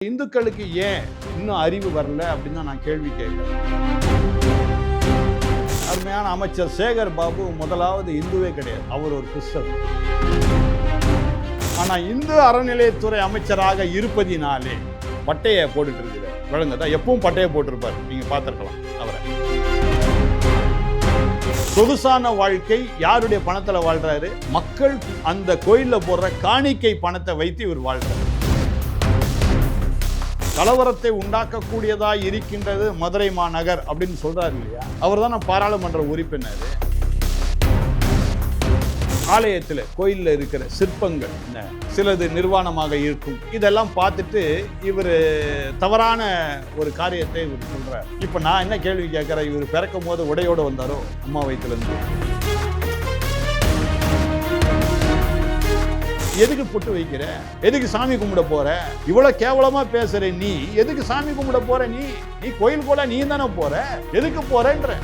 இந்துக்களுக்கு ஏன் இன்னும் அறிவு வரல அப்படின்னு தான் நான் கேள்வி கேட்கிறேன். அருமையான அமைச்சர் சேகர் பாபு முதலாவது இந்துவே கிடையாது, அவர் ஒரு கிறிஸ்தவர். ஆனா இந்து அறநிலையத்துறை அமைச்சராக இருப்பதினாலே பட்டையை போட்டுட்டு இருக்கிறார். வழங்கதான் எப்பவும் பட்டையை போட்டிருப்பார், நீங்க பார்த்திருக்கலாம் அவரை. சொகுசான வாழ்க்கை யாருடைய பணத்துல வாழ்றாரு? மக்கள் அந்த கோயில்ல போடுற காணிக்கை பணத்தை வைத்து இவர் வாழ்றாரு. கலவரத்தை உண்டாக்கக்கூடியதா இருக்கின்றது மதுரை மாநகர் அப்படின்னு சொல்றாரு இல்லையா? அவர் தான் பாராளுமன்ற உறுப்பினர். ஆலயத்தில் கோயிலில் இருக்கிற சிற்பங்கள் சிலது நிர்வாணமாக இருக்கும், இதெல்லாம் பார்த்துட்டு இவர் தவறான ஒரு காரியத்தை இவர் சொல்றார். இப்போ நான் என்ன கேள்வி கேட்கிறேன், இவர் பிறக்கும் போது உடையோடு வந்தாரோ அம்மா வயிற்றுலேருந்து? எதுக்கு பொட்டு வைக்கிற? எதுக்கு சாமி கும்பிட போற? இவ்வளவு கேவலமா பேசுற நீ எதுக்கு சாமி கும்பிட போற? நீ கோயில் கூட நீ தானே போற, எதுக்கு போறன்ற?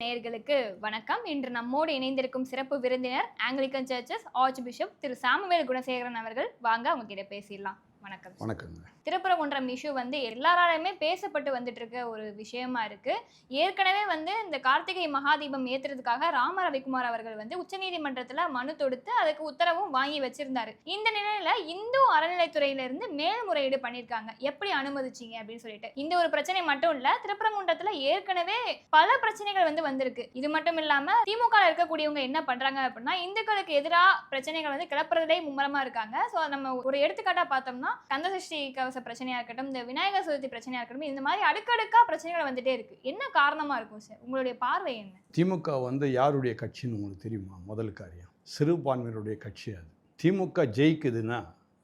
நேயர்களுக்கு வணக்கம். இன்று நம்மோடு இணைந்திருக்கும் சிறப்பு விருந்தினர் ஆங்கிலிக்கன் சர்ச்சஸ் ஆர்ச் பிஷப் திரு சாமுவேல் குணசேகரன் அவர்கள். வாங்க அவங்க கிட்ட பேசிடலாம். வணக்கம். வணக்கங்க. திருப்பரங்குன்றம் இஷ்யூ எல்லாராலுமே பேசப்பட்டு வந்துட்டு இருக்க ஒரு விஷயமா இருக்கு. ஏற்கனவே இந்த கார்த்திகை மகாதீபம் ஏத்துறதுக்காக ராம ரவிக்குமார் அவர்கள் உச்சநீதிமன்றத்துல மனு தொடுத்து அதுக்கு உத்தரவும் வாங்கி வச்சிருந்தாரு. இந்த நிலையில இந்து அறநிலைத்துறையில இருந்து மேல்முறையீடு பண்ணிருக்காங்க, எப்படி அனுமதிச்சீங்க அப்படின்னு சொல்லிட்டு. இந்த ஒரு பிரச்சனை மட்டும் இல்ல, திருப்பரங்குன்றத்துல ஏற்கனவே பல பிரச்சனைகள் வந்திருக்கு. இது மட்டும் இல்லாம திமுக இருக்கக்கூடியவங்க என்ன பண்றாங்க அப்படின்னா, இந்துக்களுக்கு எதிராக பிரச்சனைகள் கிளப்புறதுலே மும்முரமா இருக்காங்க. சோ நம்ம ஒரு எடுத்துக்காட்டா பார்த்தோம்னா, கந்தசஷ்டி கவச பிரச்சனையா இருக்கட்டும், இந்த விநாயகர் சதுர்த்தி பிரச்சனையா இருக்கட்டும், இந்த மாதிரி அடுக்கடுக்கா பிரச்சனைகள் வந்துட்டே இருக்கு. என்ன காரணமா இருக்கும் சார்? உங்களுடைய பார்வை என்ன? திமுக யாருடைய கட்சின்னு உங்களுக்கு தெரியுமா? முதல் காரியம், சிறுபான்மையினுடைய கட்சி. அது திமுக ஜெயிக்குதுன்னா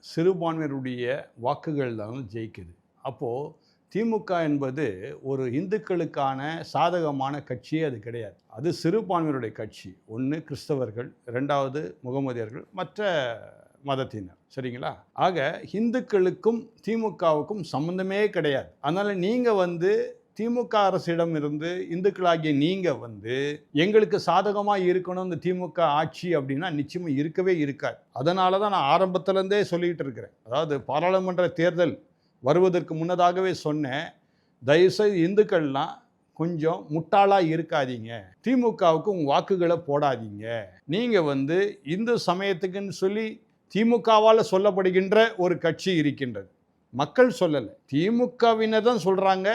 சிறுபான்மையினுடைய வாக்குகள் தான் ஜெயிக்குது. அப்போது திமுக என்பது ஒரு இந்துக்களுக்கான சாதகமான கட்சியே அது கிடையாது. அது சிறுபான்மையினுடைய கட்சி. ஒன்று கிறிஸ்தவர்கள், ரெண்டாவது முகமதியர்கள், மற்ற மதத்தினர். சரிங்களா? ஆக இந்துக்களுக்கும் திமுகவுக்கும் சம்பந்தமே கிடையாது. அதனால் நீங்கள் திமுக அரசிடம் இருந்து இந்துக்களாகிய நீங்கள் எங்களுக்கு சாதகமாக இருக்கணும் இந்த திமுக ஆட்சி அப்படின்னா நிச்சயமாக இருக்கவே இருக்காது. அதனால தான் நான் ஆரம்பத்திலேருந்தே சொல்லிகிட்டு இருக்கிறேன். அதாவது பாராளுமன்ற தேர்தல் வருவதற்கு முன்னதாகவே சொன்னேன், தயவுசெய்து இந்துக்கள்லாம் கொஞ்சம் முட்டாளாக இருக்காதீங்க, திமுகவுக்கு உங்கள் வாக்குகளை போடாதீங்க. நீங்கள் இந்து சமயத்துக்குன்னு சொல்லி திமுகவால் சொல்லப்படுகின்ற ஒரு கட்சி இருக்கின்றது, மக்கள் சொல்லலை, திமுகவினர் தான் சொல்கிறாங்க.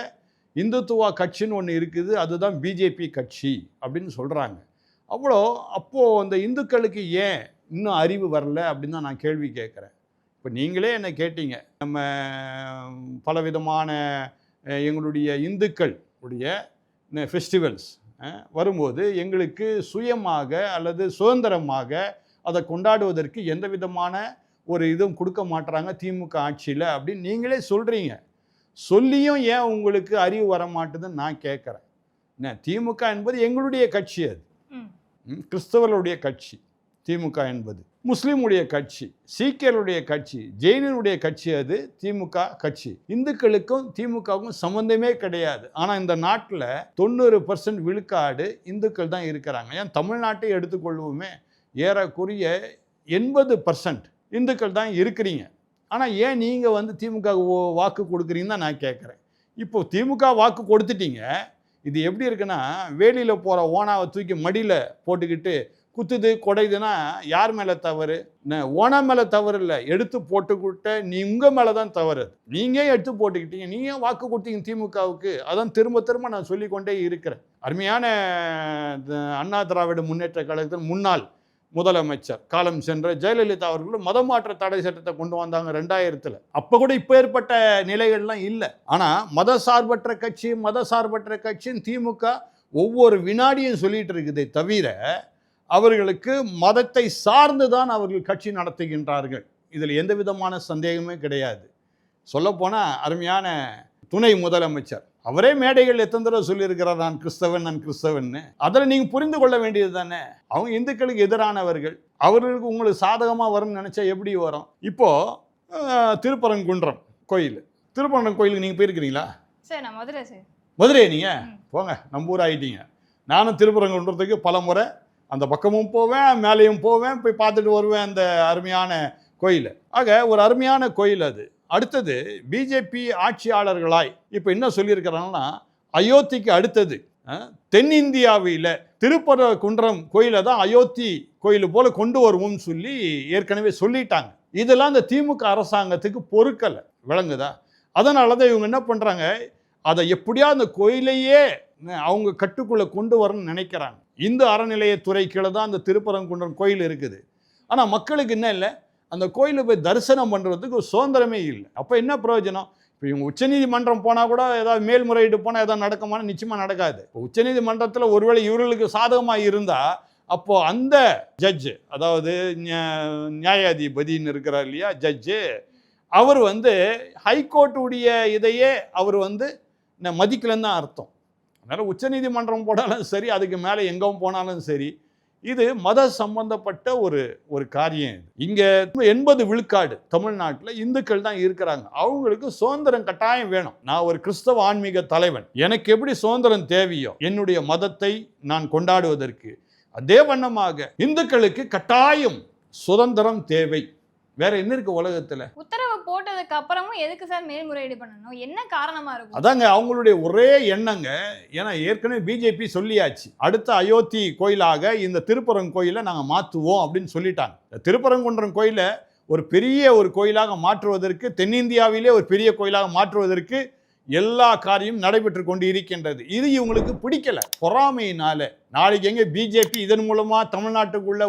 இந்துத்துவா கட்சின்னு ஒன்று இருக்குது, அதுதான் பிஜேபி கட்சி அப்படின்னு சொல்கிறாங்க. அப்போது அந்த இந்துக்களுக்கு ஏன் இன்னும் அறிவு வரல அப்படின்னு தான் நான் கேள்வி கேட்குறேன். இப்போ நீங்களே என்னை கேட்டீங்க, நம்ம பலவிதமான எங்களுடைய இந்துக்கள் உடைய ஃபெஸ்டிவல்ஸ் வரும்போது எங்களுக்கு சுயமாக அல்லது சுதந்திரமாக அதை கொண்டாடுவதற்கு எந்த விதமான ஒரு இதுவும் கொடுக்க மாட்டுறாங்க திமுக ஆட்சியில் அப்படின்னு நீங்களே சொல்கிறீங்க. சொல்லியும் ஏன் உங்களுக்கு அறிவு வர மாட்டுதுன்னு நான் கேட்குறேன். என்ன, திமுக என்பது எங்களுடைய கட்சி, அது கிறிஸ்தவர்களுடைய கட்சி. திமுக என்பது முஸ்லீமுடைய கட்சி, சீக்கியருடைய கட்சி, ஜெயினுடைய கட்சி. அது திமுக கட்சி. இந்துக்களுக்கும் திமுகவுக்கும் சம்பந்தமே கிடையாது. ஆனால் இந்த நாட்டில் 90% விழுக்காடு இந்துக்கள் தான் இருக்கிறாங்க. ஏன் தமிழ்நாட்டை எடுத்துக்கொள்வோமே, ஏறக்குறைய 80% இந்துக்கள் தான் இருக்கிறீங்க. ஆனால் ஏன் நீங்கள் திமுக வாக்கு கொடுக்குறீங்கன்னு தான் நான் கேட்குறேன். இப்போது திமுக வாக்கு கொடுத்துட்டீங்க. இது எப்படி இருக்குன்னா, வேலியில் போகிற ஓனாவை தூக்கி மடியில் போட்டுக்கிட்டு குத்துது கொடைதுன்னா யார் மேலே தவறு? ஓனா மேலே தவறு இல்லை, எடுத்து போட்டுக்கிட்ட உங்கள் மேலே தான் தவறு. நீங்கள் எடுத்து போட்டுக்கிட்டீங்க, நீங்கள் வாக்கு கொடுத்தீங்க திமுகவுக்கு. அதான் திரும்ப திரும்ப நான் சொல்லிக்கொண்டே இருக்கிறேன். அருமையான அண்ணா திராவிட முன்னேற்ற கழகத்தின் முன்னாள் முதலமைச்சர் காலம் சென்ற ஜெயலலிதா அவர்களும் மதமாற்ற தடை சட்டத்தை கொண்டு வந்தாங்க 2000. அப்போ கூட இப்போ ஏற்பட்ட நிலைகள்லாம் இல்லை. ஆனால் மதசார்பற்ற கட்சின்னு திமுக ஒவ்வொரு வினாடியும் சொல்லிட்டு இருக்குதே தவிர, அவர்களுக்கு மதத்தை சார்ந்து தான் அவர்கள் கட்சி நடத்துகின்றார்கள். இதில் எந்த விதமான சந்தேகமே கிடையாது. சொல்லப்போனால் அருமையான துணை முதலமைச்சர் அவரே மேடைகள் எத்தனை தடவை சொல்லியிருக்கிறார், நான் கிறிஸ்தவன்னு. அதில் நீங்கள் புரிந்து கொள்ள வேண்டியது தானே. அவங்க இந்துக்களுக்கு எதிரானவர்கள், அவர்களுக்கு உங்களுக்கு சாதகமாக வரும்னு நினச்சா எப்படி வரும்? இப்போது திருப்பரங்குன்றம் கோயிலுக்கு நீங்கள் போயிருக்கிறீங்களா? சார் நான் மதுரை. நீங்கள் போங்க, நம்பூர் ஆகிட்டீங்க. நானும் திருப்பரங்குன்றத்துக்கு பல முறை அந்த பக்கமும் போவேன், மேலேயும் போவேன், போய் பார்த்துட்டு வருவேன். அந்த அருமையான கோயில். ஆக ஒரு அருமையான கோயில் அது. அடுத்தது பிஜேபி ஆட்சியாளர்களாய் இப்போ என்ன சொல்லியிருக்கிறாங்கன்னா, அயோத்திக்கு அடுத்தது தென்னிந்தியாவில் திருப்பரங்குன்றம் கோயிலை தான் அயோத்தி கோயில் போல கொண்டு வருவோம்னு சொல்லி ஏற்கனவே சொல்லிட்டாங்க. இதெல்லாம் இந்த திமுக அரசாங்கத்துக்கு பொறுக்கலை, விளங்குதா? அதனால தான் இவங்க என்ன பண்ணுறாங்க, அதை எப்படியா அந்த கோயிலையே அவங்க கட்டுக்குள்ளே கொண்டு வரணும்னு நினைக்கிறாங்க. இந்து அறநிலையத்துறை கீழே தான் அந்த திருப்பரங்குன்றம் கோயில் இருக்குது. ஆனால் மக்களுக்கு என்ன இல்லை, அந்த கோயிலை போய் தரிசனம் பண்ணுறதுக்கு ஒரு சுதந்திரமே இல்லை. அப்போ என்ன பிரயோஜனம்? இப்போ இவங்க உச்சநீதிமன்றம் போனால் கூட ஏதாவது மேல்முறையீடு போனால் ஏதாவது நடக்குமான்னு நிச்சயமாக நடக்காது. இப்போ உச்சநீதிமன்றத்தில் ஒருவேளை இவர்களுக்கு சாதகமாக இருந்தால் அப்போது அந்த ஜட்ஜு, அதாவது நியாயாதிபதினு இருக்கிறார் இல்லையா ஜட்ஜு, அவர் ஹைகோர்ட்டுடைய இதையே அவர் மதிக்கலன்னு தான் அர்த்தம். அதனால் உச்சநீதிமன்றம் போனாலும் சரி, அதுக்கு மேலே எங்கே போனாலும் சரி, இது மத சம்பந்தப்பட்ட ஒரு காரியம். இங்கே 80 விழுக்காடு தமிழ்நாட்டில் இந்துக்கள் தான் இருக்கிறாங்க. அவங்களுக்கு சுதந்திரம் கட்டாயம் வேணும். நான் ஒரு கிறிஸ்தவ ஆன்மீக தலைவன், எனக்கு எப்படி சுதந்திரம் தேவையோ என்னுடைய மதத்தை நான் கொண்டாடுவதற்கு, அதே வண்ணமாக இந்துக்களுக்கு கட்டாயம் சுதந்திரம் தேவை. வேற என்ன இருக்கு உலகத்துல? உத்தரவு போட்டதுக்கு அப்புறமும் எதுக்கு சார் மேல்முறையீடு பண்ணணும்? என்ன காரணமா இருக்கும்? அதாங்க அவங்களுடைய ஒரே எண்ணங்க. ஏன்னா ஏற்கனவே பிஜேபி சொல்லியாச்சு, அடுத்த அயோத்தி கோயிலாக இந்த திருப்பரங்குன்றம் கோயிலை நாங்கள் மாற்றுவோம் அப்படின்னு சொல்லிட்டாங்க. திருப்பரங்குன்றம் கோயிலை ஒரு பெரிய ஒரு கோயிலாக மாற்றுவதற்கு, தென்னிந்தியாவிலே ஒரு பெரிய கோயிலாக மாற்றுவதற்கு எல்லா காரியமும் நடைபெற்று கொண்டு இருக்கின்றது. இது இவங்களுக்கு பிடிக்கல, பொறாமையினால. நாளைக்கு எங்க பிஜேபி இதன் மூலமா தமிழ்நாட்டுக்குள்ள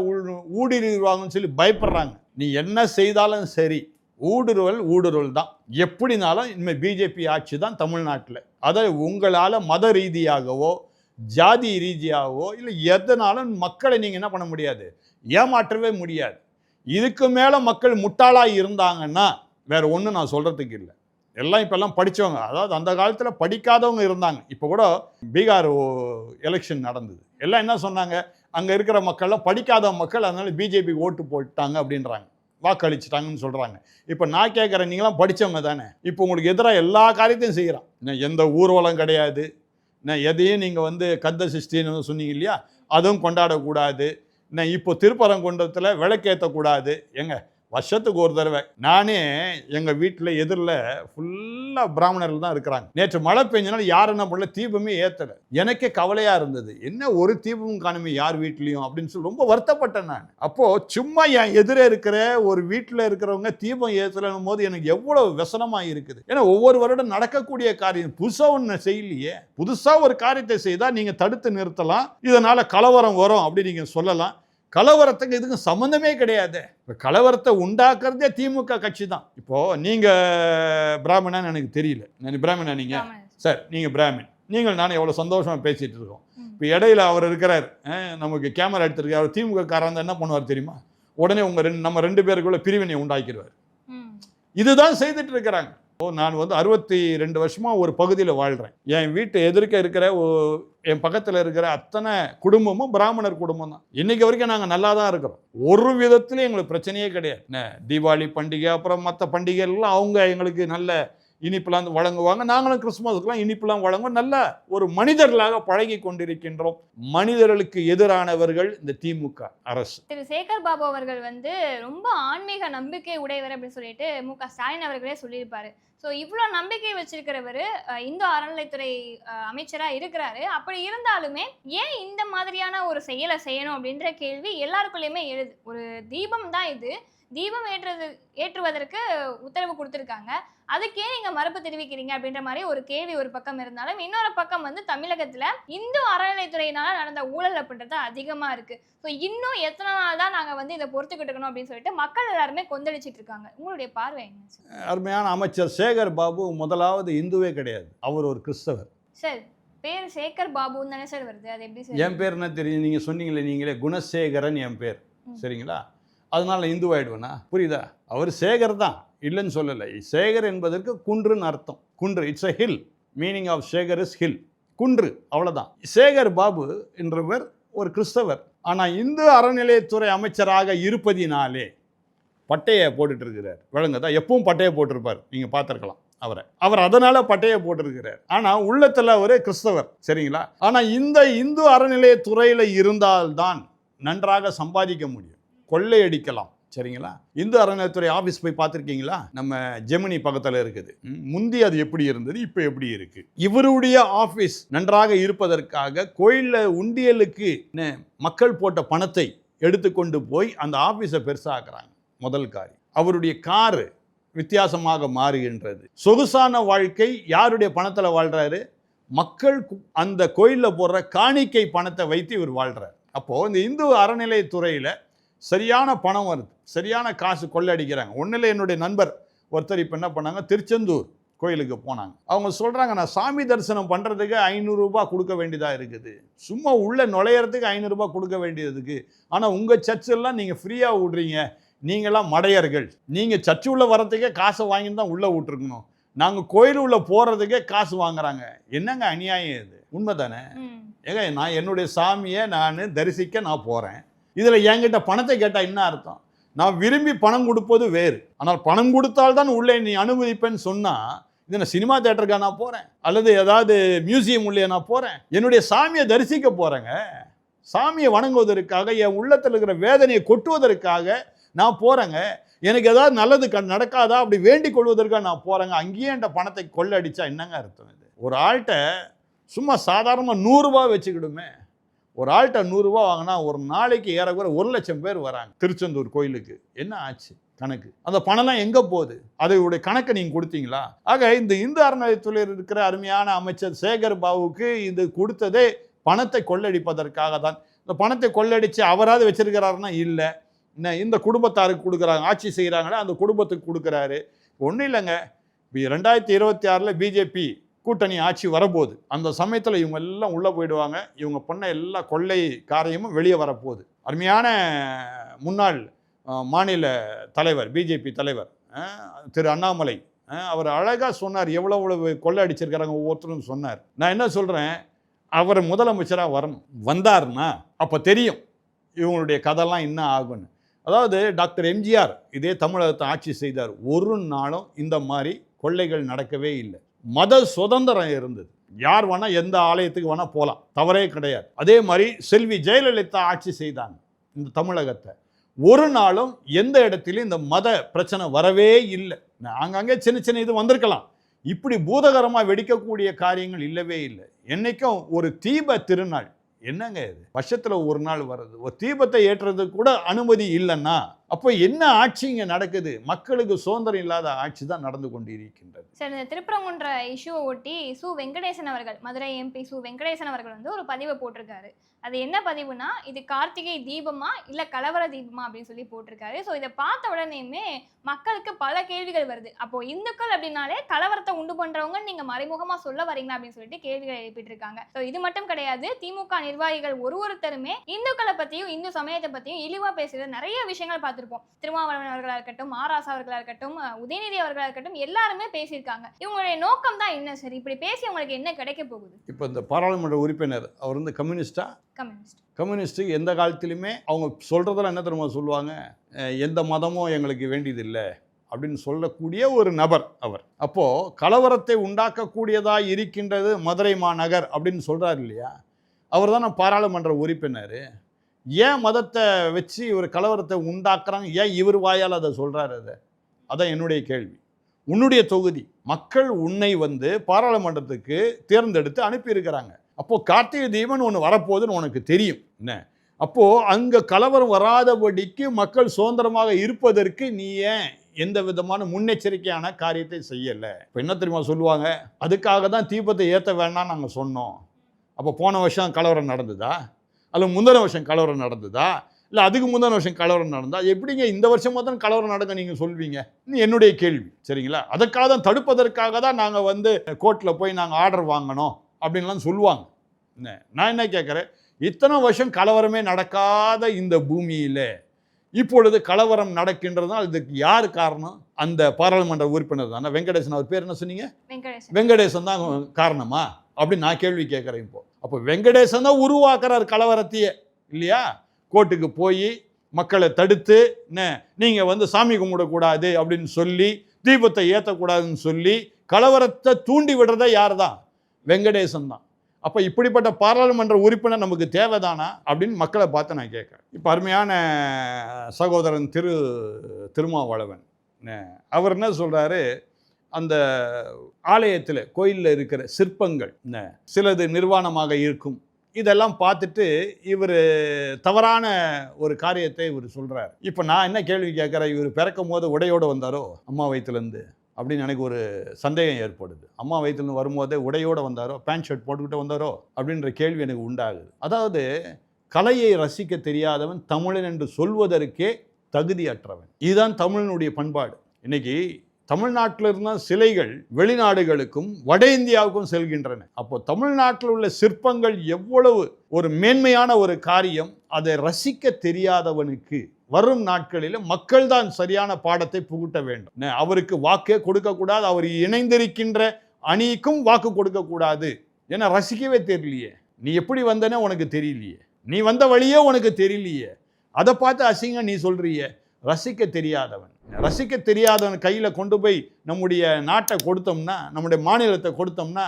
ஊடுருவாங்கன்னு சொல்லி பயப்படுறாங்க. நீ என்ன செய்தாலும் சரி, ஊடுருவல் தான். எப்படினாலும் இனிமேல் பிஜேபி ஆட்சி தான் தமிழ்நாட்டில். அதை உங்களால் மத ரீதியாகவோ ஜாதி ரீதியாகவோ இல்லை எதனாலும் மக்களை நீங்கள் என்ன பண்ண முடியாது, ஏமாற்றவே முடியாது. இதுக்கு மேலே மக்கள் முட்டாளாக இருந்தாங்கன்னா வேற ஒன்றும் நான் சொல்கிறதுக்கு இல்லை. எல்லாம் இப்போல்லாம் படித்தவங்க, அதாவது அந்த காலத்தில் படிக்காதவங்க இருந்தாங்க. இப்போ கூட பீகார் எலெக்ஷன் நடந்தது, எல்லாம் என்ன சொன்னாங்க, அங்கே இருக்கிற மக்கள்லாம் படிக்காத மக்கள், அதனால பிஜேபி ஓட்டு போட்டாங்க அப்படின்றாங்க, வாக்களிச்சிட்டாங்கன்னு சொல்கிறாங்க. இப்போ நான் கேட்குறேன், நீங்களாம் படித்தவங்க தானே, இப்போ உங்களுக்கு எதிராக எல்லா காரியத்தையும் செய்கிறான். எந்த ஊர்வலம் கிடையாது, எதையும் நீங்கள் கந்த சிருஷ்டின்னு சொன்னீங்க இல்லையா, அதுவும் கொண்டாடக்கூடாது. இப்போ திருப்பரங்குன்றத்தில் விளக்கேற்றக்கூடாது. வருஷத்துக்கு ஒரு தடவை நானே எங்கள் வீட்டில் எதிரில் ஃபுல்லாக பிராமணர்கள் தான் இருக்கிறாங்க. நேற்று மழை பெஞ்சனால யார் என்ன பண்ணல, தீபமே ஏற்றலை. எனக்கே கவலையாக இருந்தது, என்ன ஒரு தீபமும் காணுமே யார் வீட்லேயும் அப்படின்னு சொல்லி ரொம்ப வருத்தப்பட்டேன் நான். அப்போது சும்மா என் எதிரே இருக்கிற ஒரு வீட்டில் இருக்கிறவங்க தீபம் ஏற்றலைன்னும் போது எனக்கு எவ்வளோ விசனமாக இருக்குது. ஏன்னா ஒவ்வொரு வருடம் நடக்கக்கூடிய காரியம் புதுசாக ஒன்று செய்யலையே. புதுசாக ஒரு காரியத்தை செய்தால் நீங்கள் தடுத்து நிறுத்தலாம், இதனால் கலவரம் வரும் அப்படி நீங்கள் சொல்லலாம். கலவரத்துக்கு இதுக்கு சம்மந்தமே கிடையாது. இப்போ கலவரத்தை உண்டாக்குறதே திமுக கட்சி தான். இப்போ நீங்க பிராமணன் எனக்கு தெரியல, நான் பிராமணா நீங்க சார், நீங்க பிராமின், நீங்கள் நானும் எவ்வளோ சந்தோஷமா பேசிட்டு இருக்கோம். இப்போ இடையில அவர் இருக்கிறார், நமக்கு கேமரா எடுத்திருக்காரு, அவர் திமுக காரன் என்ன பண்ணுவார் தெரியுமா, உடனே நம்ம 2 பேருக்குள்ள பிரிவினை உண்டாக்கிடுவார். இதுதான் செய்துட்டு இருக்கிறாங்க. நான் 62 வருஷமா ஒரு பகுதியில் வாழ்கிறேன். என் வீட்டு எதிர்க்க இருக்கிற என் பக்கத்தில் இருக்கிற அத்தனை குடும்பமும் பிராமணர் குடும்பம் தான். இன்னைக்கு வரைக்கும் நாங்கள் நல்லா தான் இருக்கிறோம். ஒரு விதத்துலையும் எங்களுக்கு பிரச்சனையே கிடையாது. தீபாவளி பண்டிகை அப்புறம் மற்ற பண்டிகைலாம் அவங்க எங்களுக்கு நல்ல இனிப்புலாம் வழங்குவாங்க, நாங்களும் கிறிஸ்துமஸுக்கெல்லாம் இனிப்புலாம் வழங்குவோம். நல்ல ஒரு மனிதர்களாக பழகி கொண்டிருக்கின்றோம். மனிதர்களுக்கு எதிரானவர்கள் இந்த திமுக அரசு. திரு சேகர் பாபு அவர்கள் ரொம்ப ஆன்மீக நம்பிக்கை உடையவர் அப்படின்னு சொல்லிட்டு மு.க. ஸ்டாலின் அவர்களே சொல்லியிருப்பாரு. ஸோ இவ்வளோ நம்பிக்கை வச்சிருக்கிறவர் இந்து அறநிலைத்துறை அமைச்சராக இருக்கிறாரு. அப்படி இருந்தாலுமே ஏன் இந்த மாதிரியான ஒரு செயலை செய்யணும் அப்படின்ற கேள்வி எல்லாருக்குள்ளேயுமே எழுது. ஒரு தீபம் தான் இது, தீபம் ஏற்றுவதற்கு உத்தரவு கொடுத்துருக்காங்க, அதுக்கே நீங்க மறுப்பு தெரிவிக்கிறீங்க அப்படின்ற மாதிரி ஒரு கேள்வி ஒரு பக்கம் இருந்தாலும், இன்னொரு பக்கம் தமிழகத்துல இந்து அறநிலைத்துறையினால நடந்த ஊழல் அப்படின்றது அதிகமா இருக்கு. ஸோ இன்னும் எத்தனை நாள் தான் நாங்க இதை பொறுத்துக்கிட்டு இருக்கணும் அப்படின்னு சொல்லிட்டு மக்கள் எல்லாருமே கொந்தளிச்சிட்டு இருக்காங்க. உங்களுடைய பார்வை என்ன? அருமையான அமைச்சர் சேகர் பாபு முதலாவது இந்துவே கிடையாது, அவர் ஒரு கிறிஸ்தவர். சார் பேர் சேகர் பாபுன்னு தானே சார் வருது, அது எப்படி சார்? என் பேர் என்ன தெரியும், நீங்க சொன்னீங்களே, நீங்களே குணசேகரன் என் பேர், சரிங்களா? அதனால இந்துவாயிடுவேனா? புரியுதா? அவர் சேகர் தான், இல்லைன்னு சொல்லலை. சேகர் என்பதற்கு குன்றுன்னு அர்த்தம். குன்று, it's a hill. Meaning of Sekar is hill, குன்று, அவ்வளோதான். சேகர் பாபு என்றவர் ஒரு கிறிஸ்தவர். ஆனால் இந்து அறநிலையத்துறை அமைச்சராக இருப்பதினாலே பட்டையை போட்டுட்டு இருக்கிறார், விளங்குதா? எப்பவும் பட்டையை போட்டிருப்பார், நீங்கள் பார்த்துருக்கலாம் அவர் அதனால பட்டையை போட்டிருக்கிறார். ஆனால் உள்ளத்தில் அவர் கிறிஸ்தவர், சரிங்களா? ஆனால் இந்த இந்து அறநிலையத்துறையில் இருந்தால்தான் நன்றாக சம்பாதிக்க முடியும், கொள்ளையடிக்கலாம், சரிங்களா? இந்து அறநிலையத்துறை ஆஃபீஸ் போய் பார்த்துருக்கீங்களா? நம்ம ஜெமினி பக்கத்தில் இருக்குது. முந்தி அது எப்படி இருந்தது, இப்போ எப்படி இருக்கு? இவருடைய ஆஃபீஸ் நன்றாக இருப்பதற்காக கோயிலில் உண்டியலுக்கு மக்கள் போட்ட பணத்தை எடுத்துக்கொண்டு போய் அந்த ஆஃபீஸை பெருசாக்குறாங்க. முதல் காரியம். அவருடைய காரு வித்தியாசமாக மாறுகின்றது. சொகுசான வாழ்க்கை யாருடைய பணத்தில் வாழ்றாரு? மக்கள் அந்த கோயிலில் போடுற காணிக்கை பணத்தை வைத்து இவர் வாழ்றார். அப்போது இந்த இந்து அறநிலையத்துறையில் சரியான பணம் வருது, சரியான காசு கொள்ளடிக்கிறாங்க. ஒன்றில் என்னுடைய நண்பர் ஒருத்தர் இப்போ என்ன பண்ணாங்க, திருச்செந்தூர் கோயிலுக்கு போனாங்க. அவங்க சொல்கிறாங்க, நான் சாமி தரிசனம் பண்ணுறதுக்கு 500 ரூபாய் கொடுக்க வேண்டியதாக இருக்குது. சும்மா உள்ளே நுழையிறதுக்கு 500 ரூபாய் கொடுக்க வேண்டியதுக்கு. ஆனால் உங்கள் சர்ச்செல்லாம் நீங்கள் ஃப்ரீயாக விட்றீங்க. நீங்களாம் மடையர்கள். நீங்கள் சர்ச்சு உள்ள வரத்துக்கே காசை வாங்கிட்டு தான் உள்ளே விட்டுருக்கணும். நாங்கள் கோயில் உள்ள போகிறதுக்கே காசு வாங்குறாங்க. என்னங்க அநியாயம் இது? உண்மை தானே? ஏங்க, நான் என்னுடைய சாமியை நான் தரிசிக்க நான் போகிறேன். இதில் என்கிட்ட பணத்தை கேட்டால் என்ன அர்த்தம்? நான் விரும்பி பணம் கொடுப்பது வேறு. ஆனால் பணம் கொடுத்தால்தான் உள்ளே நீ அனுமதிப்பேன்னு சொன்னால், இது நான் சினிமா தேட்டருக்காக நான் போகிறேன், அல்லது ஏதாவது மியூசியம் உள்ளே நான் போகிறேன். என்னுடைய சாமியை தரிசிக்க போகிறேங்க. சாமியை வணங்குவதற்காக, என் உள்ளத்தில் இருக்கிற வேதனையை கொட்டுவதற்காக நான் போகிறேங்க. எனக்கு ஏதாவது நல்லது நடக்காதா அப்படி வேண்டிக் கொள்வதற்காக நான் போகிறேங்க. அங்கேயே என்கிட்ட பணத்தை கொள்ளடிச்சா என்னங்க அர்த்தம்? இது ஒரு ஆள்கிட்ட சும்மா சாதாரணமாக 100 ரூபா வச்சுக்கிடுமே. ஒரு ஆள்கிட்ட 100 ரூபா வாங்கினா ஒரு நாளைக்கு ஏறக்குற 1 லட்சம் பேர் வராங்க திருச்செந்தூர் கோயிலுக்கு. என்ன ஆச்சு கணக்கு? அந்த பணம்லாம் எங்கே போகுது? அதோடைய கணக்கை நீங்கள் கொடுத்தீங்களா? ஆக இந்த இந்து அறநிலையத்துறையில் இருக்கிற அருமையான அமைச்சர் சேகர் பாபுக்கு இது கொடுத்ததே பணத்தை கொள்ளடிப்பதற்காக தான். இந்த பணத்தை கொள்ளடித்து அவராது வச்சிருக்கிறாருன்னா இல்லை, இந்த குடும்பத்தாருக்கு கொடுக்குறாங்க, ஆட்சி செய்கிறாங்களே அந்த குடும்பத்துக்கு கொடுக்குறாரு. ஒன்றும் இல்லைங்க, இப்போ 2026 பிஜேபி கூட்டணி ஆட்சி வரப்போகுது. அந்த சமயத்தில் இவங்க எல்லாம் உள்ளே போயிடுவாங்க. இவங்க பண்ண எல்லா கொள்ளை காரியமும் வெளியே வரப்போகுது. அருமையான முன்னாள் மாநில தலைவர், பிஜேபி தலைவர் திரு அண்ணாமலை, அவர் அழகாக சொன்னார், எவ்வளோ கொள்ளை அடிச்சிருக்கிறாங்க ஒவ்வொருத்தரும் சொன்னார். நான் என்ன சொல்கிறேன், அவர் முதலமைச்சராக வரணும். வந்தார்னா அப்போ தெரியும் இவங்களுடைய கதைலாம் என்ன ஆகுன்னு. அதாவது டாக்டர் எம்ஜிஆர் இதே தமிழகத்தை ஆட்சி செய்தார். ஒரு நாளும் இந்த மாதிரி கொள்ளைகள் நடக்கவே இல்லை. மத சுதந்திரம் இருந்தது. யார் வேணா எந்த ஆலயத்துக்கு வேணா போகலாம், தவறே கிடையாது. அதே மாதிரி செல்வி ஜெயலலிதா ஆட்சி செய்தாங்க இந்த தமிழகத்தை. ஒரு நாளும் எந்த இடத்துலையும் இந்த மத பிரச்சனை வரவே இல்லை. அங்கங்கே சின்ன சின்ன இது வந்திருக்கலாம், இப்படி பூதகரமாக வெடிக்கக்கூடிய காரியங்கள் இல்லவே இல்லை. என்னைக்கும் ஒரு தீப திருநாள், என்னங்க இது வருஷத்தில் ஒரு நாள் வர்றது, ஒரு தீபத்தை ஏற்றுறதுக்கு கூட அனுமதி இல்லைன்னா அப்போ என்ன ஆட்சி இங்கே நடக்குது? மக்களுக்கு சுதந்திரம் இல்லாத ஆட்சி தான் நடந்து கொண்டு இருக்கின்றது. சார், இந்த திருப்பரங்குன்ற இஷ்யூவை ஒட்டி சு வெங்கடேசன் அவர்கள், மதுரை எம்பி சு வெங்கடேசன் அவர்கள் வந்து ஒரு பதிவை போட்டிருக்காரு. அது என்ன பதிவுனா, இது கார்த்திகை தீபமா இல்லை கலவர தீபமா அப்படின்னு சொல்லி போட்டிருக்காரு. ஸோ இதை பார்த்த உடனேயுமே மக்களுக்கு பல கேள்விகள் வருது. அப்போ இந்துக்கள் அப்படின்னாலே கலவரத்தை உண்டு பண்றவங்க நீங்க மறைமுகமா சொல்ல வரீங்களா அப்படின்னு சொல்லிட்டு கேள்விகள் எழுப்பிட்டு இருக்காங்க. ஸோ இது மட்டும் கிடையாது, திமுக நிர்வாகிகள் ஒருத்தருமே இந்துக்களை பத்தியும் இந்து சமயத்தை பத்தியும் இழிவா பேசுறது நிறைய விஷயங்கள் பார்த்திருப்போம். திருமாவளவன் அவர்களா இருக்கட்டும், ஆராசா அவர்களா இருக்கட்டும், உதயநிதி அவர்களா இருக்கட்டும், எல்லாருமே பேசியிருக்காங்க. இவங்களுடைய நோக்கம் தான் என்ன? சரி, இப்படி பேசி உங்களுக்கு என்ன கிடைக்க போகுது? இப்போ இந்த பாராளுமன்ற உறுப்பினர் அவர் வந்து கம்யூனிஸ்டா? கம்யூனிஸ்ட் எந்த காலத்திலுமே அவங்க சொல்றதெல்லாம் என்ன தெரியுமா சொல்லுவாங்க, எந்த மதமும் எங்களுக்கு வேண்டியதில்லை அப்படின்னு சொல்லக்கூடிய ஒரு நபர் அவர். அப்போ கலவரத்தை உண்டாக்கக்கூடியதா இருக்கின்றது மதுரை மாநகர் அப்படின்னு சொல்றாரு இல்லையா, அவர் தான் பாராளுமன்ற உறுப்பினர். ஏன் மதத்தை வச்சு இவர் கலவரத்தை உண்டாக்குறாங்க, ஏன் இவர் வாயால் அதை சொல்றாரு? அதான் என்னுடைய கேள்வி. உன்னுடைய தொகுதி மக்கள் உன்னை வந்து பாராளுமன்றத்துக்கு தேர்ந்தெடுத்து அனுப்பியிருக்கிறாங்க. அப்போது கார்த்திகை தீபம் ஒன்று வரப்போகுதுன்னு உனக்கு தெரியும் என்ன? அப்போது அங்கே கலவரம் வராதபடிக்கு மக்கள் சுதந்திரமாக இருப்பதற்கு நீ ஏன் எந்த விதமான முன்னெச்சரிக்கையான காரியத்தை செய்யலை? இப்போ என்ன தெரியுமா சொல்லுவாங்க, அதுக்காக தான் தீபத்தை ஏற்ற வேண்டாம்னு நாங்கள் சொன்னோம். அப்போ போன வருஷம் கலவரம் நடந்ததா, அல்ல முந்தின வருஷம் கலவரம் நடந்ததா, இல்லை அதுக்கு முந்தின வருஷம் கலவரம் நடந்தா? எப்படிங்க இந்த வருஷம் தான் கலவரம் நடக்க நீங்கள் சொல்வீங்க? என்னுடைய கேள்வி. சரிங்களா? அதுக்காக தான், தடுப்பதற்காக தான் நாங்கள் வந்து கோர்ட்டில் போய் நாங்கள் ஆர்டர் வாங்கணும் அப்படின்லாம் சொல்லுவாங்க. நான் என்ன கேட்குறேன், இத்தனை வருஷம் கலவரமே நடக்காத இந்த பூமியில் இப்பொழுது கலவரம் நடக்கின்றதுனால் இதுக்கு யார் காரணம்? அந்த பாராளுமன்ற உறுப்பினர் தானே வெங்கடேசன். அவர் பேர் என்ன சொன்னீங்க? வெங்கடேசன் தான் காரணமா அப்படின்னு நான் கேள்வி கேட்குறேன். இப்போ அப்போ வெங்கடேசன் தான் உருவாக்குறார் கலவரத்தையே இல்லையா? கோர்ட்டுக்கு போய் மக்களை தடுத்து நீங்கள் வந்து சாமி கும்பிடக்கூடாது அப்படின்னு சொல்லி, தீபத்தை ஏற்றக்கூடாதுன்னு சொல்லி கலவரத்தை தூண்டி விடுறதே யார் தான்? வெங்கடேசன் தான். அப்போ இப்படிப்பட்ட பாராளுமன்ற உறுப்பினர் நமக்கு தேவைதானா அப்படின்னு மக்களை பார்த்து நான் கேட்குறேன். இப்போ அருமையான சகோதரன் திருமாவளவன் அவர் என்ன சொல்கிறாரு, அந்த ஆலயத்தில் கோயிலில் இருக்கிற சிற்பங்கள் சிலது நிர்வாணமாக இருக்கும், இதெல்லாம் பார்த்துட்டு இவர் தவறான ஒரு காரியத்தை இவர் சொல்கிறார். இப்போ நான் என்ன கேள்வி கேட்குறேன், இவர் பிறக்கும் போது உடையோடு வந்தாரோ அம்மா வயிற்றுலேருந்து அப்படின்னு எனக்கு ஒரு சந்தேகம் ஏற்படுது. அம்மா வயிற்றுலேருந்து வரும்போதே உடையோடு வந்தாரோ, பேண்ட் ஷர்ட் போட்டுக்கிட்டு வந்தாரோ அப்படின்ற கேள்வி எனக்கு உண்டாகுது. அதாவது கலையை ரசிக்க தெரியாதவன் தமிழன் என்று சொல்வதற்கே தகுதியற்றவன். இதுதான் தமிழனுடைய பண்பாடு. இன்னைக்கு தமிழ்நாட்டில் இருந்தால் சிலைகள் வெளிநாடுகளுக்கும் வட இந்தியாவுக்கும் செல்கின்றன. அப்போ தமிழ்நாட்டில் உள்ள சிற்பங்கள் எவ்வளவு ஒரு மேன்மையான ஒரு காரியம், அதை ரசிக்க தெரியாதவனுக்கு வரும் நாட்களில் மக்கள் தான் சரியான பாடத்தை புகுட்ட வேண்டும். அவருக்கு வாக்கே கொடுக்கக்கூடாது, அவர் இணைந்திருக்கின்ற அணிக்கும் வாக்கு கொடுக்கக்கூடாது. ஏன்னா ரசிக்கவே தெரியலையே, நீ எப்படி வந்தனே உனக்கு தெரியலையே, நீ வந்த வழியே உனக்கு தெரியலையே, அதை பார்த்து அசிங்க நீ சொல்றியே. ரசிக்க தெரியாதவன் கையில் கொண்டு போய் நம்முடைய நாட்டை கொடுத்தோம்னா, நம்முடைய மாநிலத்தை கொடுத்தோம்னா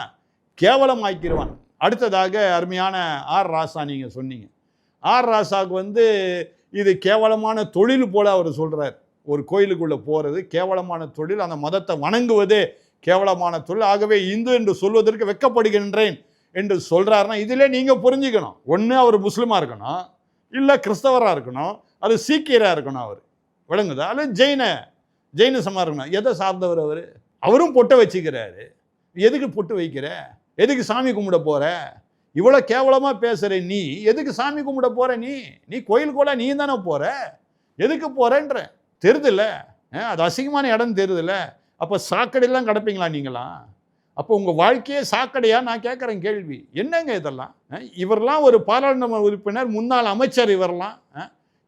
கேவலமாக்கிடுவான். அடுத்ததாக அருமையான ஆர் ராசா நீங்கள் சொன்னீங்க. ஆர் ராசாவுக்கு இது கேவலமான தொழில் போல அவர் சொல்கிறார். ஒரு கோயிலுக்குள்ளே போகிறது கேவலமான தொழில், அந்த மதத்தை வணங்குவதே கேவலமான தொழில், ஆகவே இந்து என்று சொல்வதற்கு வெட்கப்படுகின்றேன் என்று சொல்கிறாருன்னா இதிலே நீங்கள் புரிஞ்சுக்கணும், ஒன்று அவர் முஸ்லீமாக இருக்கணும், இல்லை கிறிஸ்தவராக இருக்கணும், அது சீக்கியராக இருக்கணும், அவர் விளங்குதா, அல்லது ஜெயின சமா இருக்கணும். எதை சார்ந்தவர் அவர்? அவரும் பொட்டை வச்சுக்கிறாரு. எதுக்கு பொட்டு வைக்கிற? எதுக்கு சாமி கும்பிட போகிற? இவ்வளோ கேவலமாக பேசுகிற நீ எதுக்கு சாமி கும்பிட போகிற? நீ கோயிலுக்குள்ள நீ தானே போகிற, எதுக்கு போகிறேன்ற தெரியுதுல்ல, அது அசிங்கமான இடம் தெரியுதுல்ல. அப்போ சாக்கடையெல்லாம் கிடப்பீங்களா நீங்களாம்? அப்போ உங்கள் வாழ்க்கையே சாக்கடையா? நான் கேட்குறேன் கேள்வி. என்னங்க இதெல்லாம்? இவரெல்லாம் ஒரு பாராளுமன்ற உறுப்பினர், முன்னாள் அமைச்சர், இவரெல்லாம்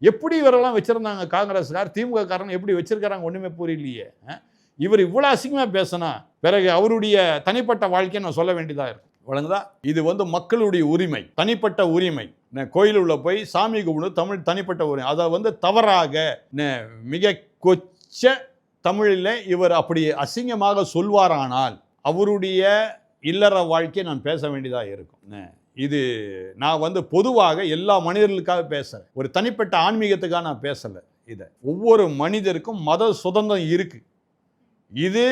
எப்படி இவரெல்லாம் வச்சுருந்தாங்க? காங்கிரஸ்கார் திமுக காரன் எப்படி வச்சுருக்காங்க ஒன்றுமே புரியலையே. இவர் இவ்வளோ அசிங்கமாக பேசினா பிறகு அவருடைய தனிப்பட்ட வாழ்க்கையை நான் சொல்ல வேண்டியதாக இருக்கும். வழங்குதா? இது மக்களுடைய உரிமை, தனிப்பட்ட உரிமை. கோயிலுள்ள போய் சாமி கும்பிடு தனிப்பட்ட உரிமை. அதை தவறாக மிக கொச்ச தமிழில் இவர் அப்படி அசிங்கமாக சொல்வாரானால் அவருடைய இல்லற வாழ்க்கையை நான் பேச வேண்டியதாக இருக்கும். இது நான் பொதுவாக எல்லா மனிதர்களுக்காக பேசுகிறேன், ஒரு தனிப்பட்ட ஆன்மீகத்துக்காக நான் பேசலை. இதை ஒவ்வொரு மனிதருக்கும் மத சுதந்திரம் இருக்குது. இது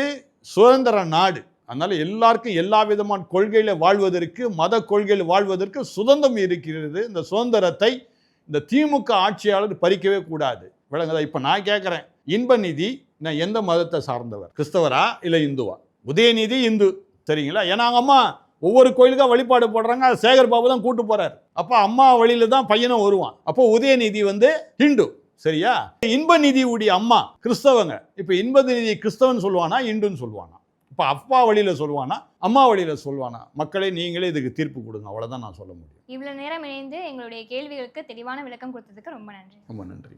சுதந்திர நாடு, அதனால் எல்லாருக்கும் எல்லா விதமான கொள்கையில் வாழ்வதற்கு, மத கொள்கையில் வாழ்வதற்கு சுதந்திரம் இருக்கிறது. இந்த சுதந்திரத்தை இந்த திமுக ஆட்சியாளர் பறிக்கவே கூடாது. விளங்குதா? இப்போ நான் கேட்குறேன், இன்பநிதி நான் எந்த மதத்தை சார்ந்தவர், கிறிஸ்தவரா இல்லை இந்துவா? உதயநிதி இந்து, சரிங்களா? ஏன்னா அவங்க அம்மா ஒவ்வொரு கோயிலுக்காக வழிபாடு போடுறாங்க, அது சேகர் பாபு தான் கூட்டு போறாரு. அப்போ அம்மா வழியில தான் பையனும் வருவான். அப்போ உதயநிதி ஹிந்து, சரியா? இன்பநிதியுடைய அம்மா கிறிஸ்தவங்க. இப்போ இன்பநிதி கிறிஸ்தவன் சொல்லுவானா இந்துன்னு சொல்லுவானா? இப்போ அப்பா வழியில சொல்லுவானா அம்மா வழியில சொல்லுவானா? மக்களே நீங்களே இதுக்கு தீர்ப்பு கொடுங்க, அவ்வளோதான் நான் சொல்ல முடியும். இவ்வளவு நேரம் இணைந்து எங்களுடைய கேள்விகளுக்கு தெளிவான விளக்கம் கொடுத்ததுக்கு ரொம்ப நன்றி. ரொம்ப நன்றி.